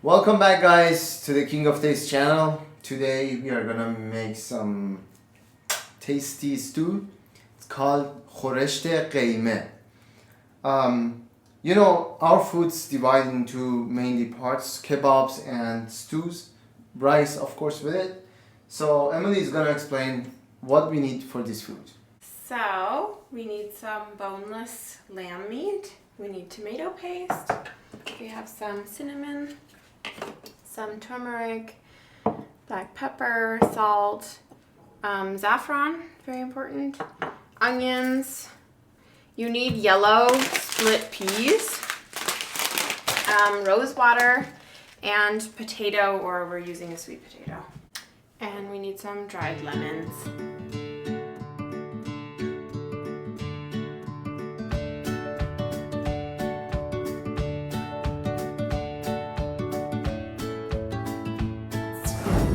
Welcome back, guys, to the King of Taste channel. Today we are gonna make some tasty stew. It's called خورشت قیمه. Our food's divided into mainly parts, kebabs and stews, rice of course with it. So Emily is gonna explain what we need for this food. So we need some boneless lamb meat. We need tomato paste. We have some cinnamon, some turmeric, black pepper, salt, saffron, very important, onions. You need yellow split peas, rose water, and potato, or we're using a sweet potato. And we need some dried lemons.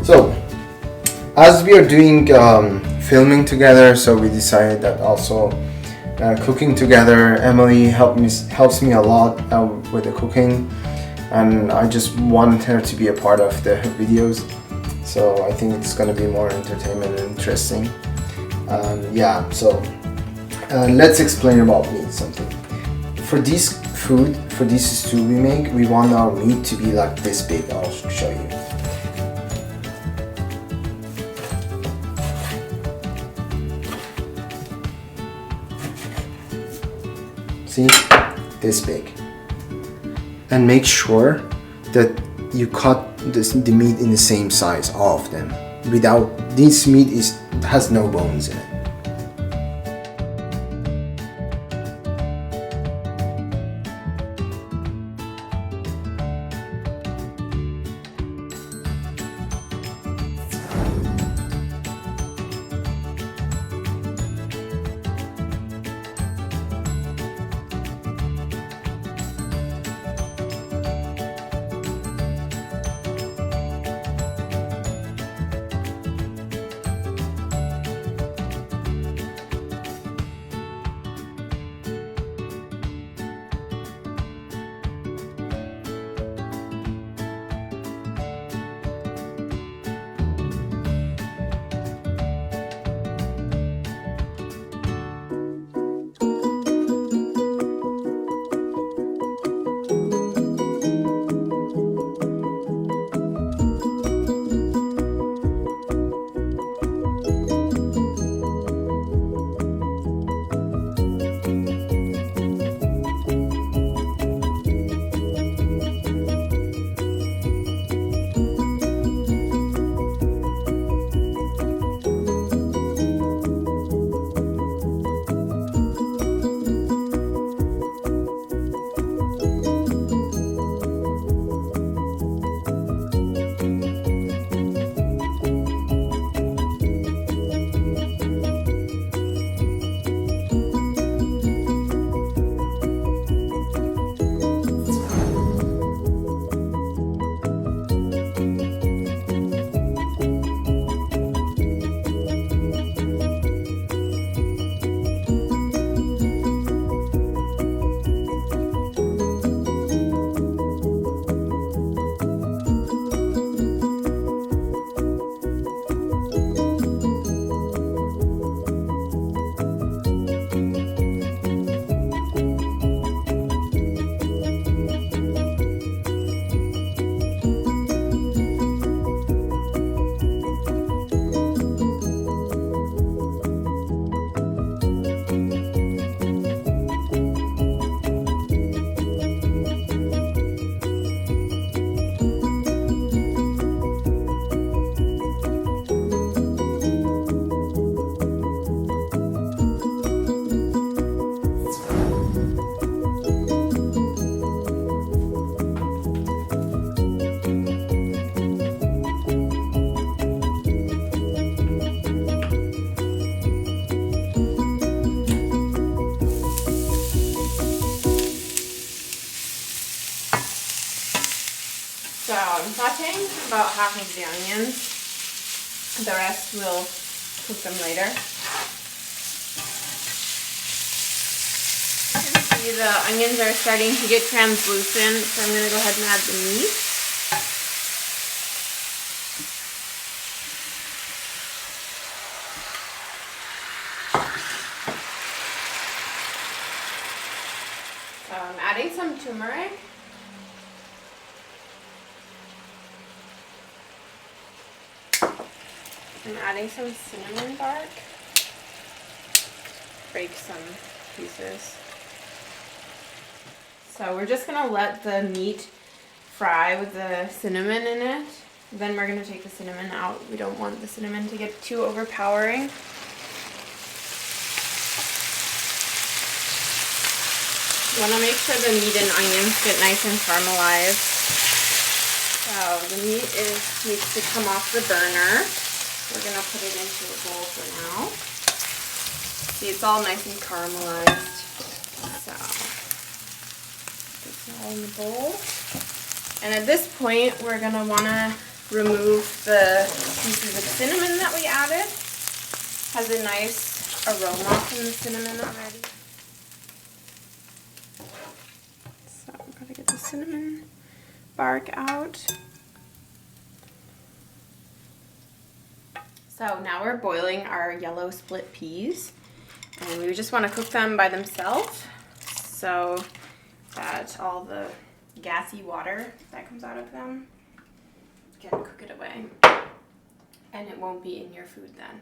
So, as we are doing filming together, so we decided that also cooking together. Emily helps me a lot with the cooking, and I just wanted her to be a part of the videos. So I think it's gonna be more entertainment and interesting. Let's explain about meat something. For this food, for this stew we make, we want our meat to be like this big. I'll show you. See, this big, and make sure that you cut the meat in the same size, all of them. This meat has no bones in it. So I'm sauteing about half of the onions. The rest we'll cook them later. You can see the onions are starting to get translucent, so I'm going to go ahead and add the meat. I'm adding some turmeric. I'm adding some cinnamon bark. Break some pieces. So we're just gonna let the meat fry with the cinnamon in it. Then we're gonna take the cinnamon out. We don't want the cinnamon to get too overpowering. You want to make sure the meat and onions get nice and caramelized. So the meat needs to come off the burner. We're going to put it into a bowl for now. See, it's all nice and caramelized. So put this all in the bowl. And at this point, we're going to want to remove the pieces of cinnamon that we added. Has a nice aroma from the cinnamon already. So I'm going to get the cinnamon bark out. So now we're boiling our yellow split peas, and we just want to cook them by themselves so that all the gassy water that comes out of them can cook it away, and it won't be in your food then.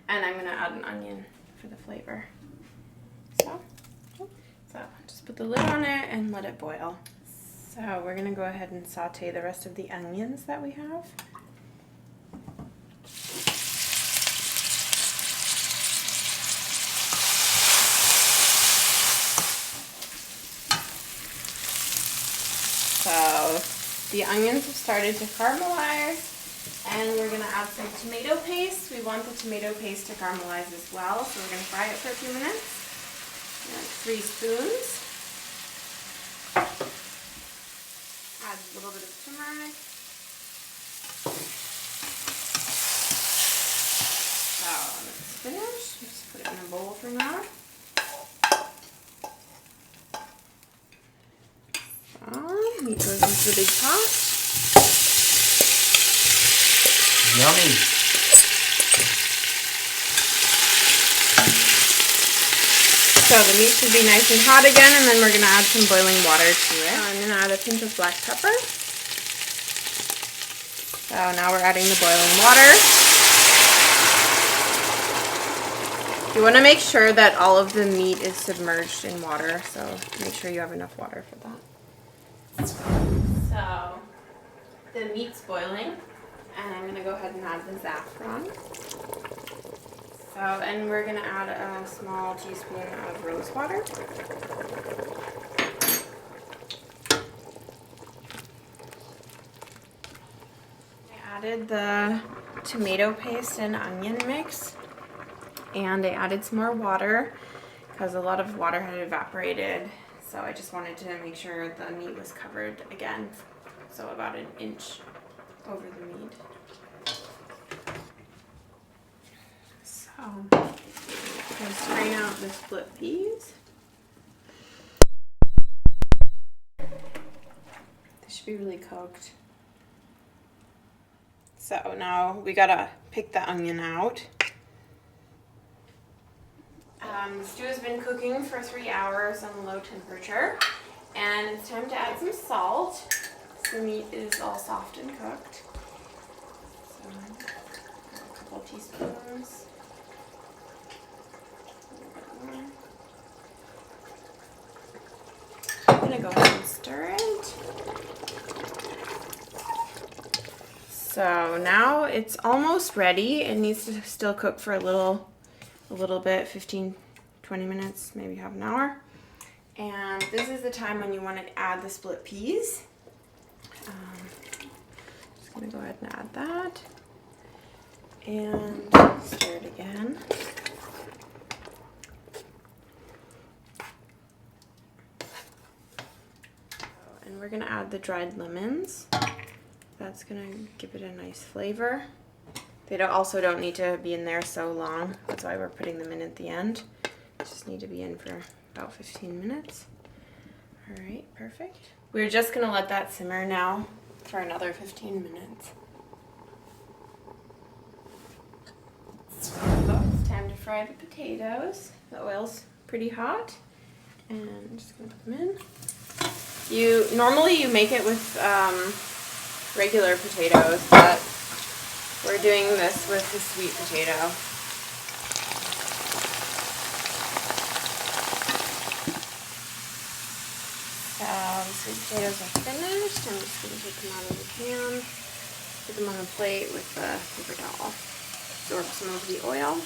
And I'm going to add an onion for the flavor. So just put the lid on it and let it boil. So we're going to go ahead and saute the rest of the onions that we have. So the onions have started to caramelize, and we're going to add some tomato paste. We want the tomato paste to caramelize as well, so we're going to fry it for a few minutes. 3 spoons. Add a little bit of turmeric. So when it's finished, just put it in a bowl for now. Meat goes into the big pot. Yummy. So the meat should be nice and hot again, and then we're going to add some boiling water to it. I'm going to add a pinch of black pepper. So now we're adding the boiling water. You want to make sure that all of the meat is submerged in water, so make sure you have enough water for that. So the meat's boiling, and I'm going to go ahead and add the saffron. So, and we're going to add a small teaspoon of rose water. I added the tomato paste and onion mix, and I added some more water because a lot of water had evaporated. So I just wanted to make sure the meat was covered again, so about 1 inch over the meat. So I'm going to strain out the split peas. They should be really cooked. So now we gotta pick the onion out. The stew has been cooking for 3 hours on low temperature, and it's time to add some salt. The meat is all soft and cooked. So a couple teaspoons. I'm gonna go ahead and stir it. So now it's almost ready. It needs to still cook for a little bit, 15-20 minutes, maybe half an hour. And this is the time when you want to add the split peas. Just gonna go ahead and add that and stir it again. And we're gonna add the dried lemons. That's gonna give it a nice flavor. They also don't need to be in there so long. That's why we're putting them in at the end. Just need to be in for about 15 minutes. All right, perfect. We're just gonna let that simmer now for another 15 minutes. So it's time to fry the potatoes. The oil's pretty hot. And I'm just gonna put them in. Normally you make it with regular potatoes, but we're doing this with the sweet potato. So the sweet potatoes are finished. I'm just going to take them out of the pan, put them on a plate with the paper towel, absorb some of the oil.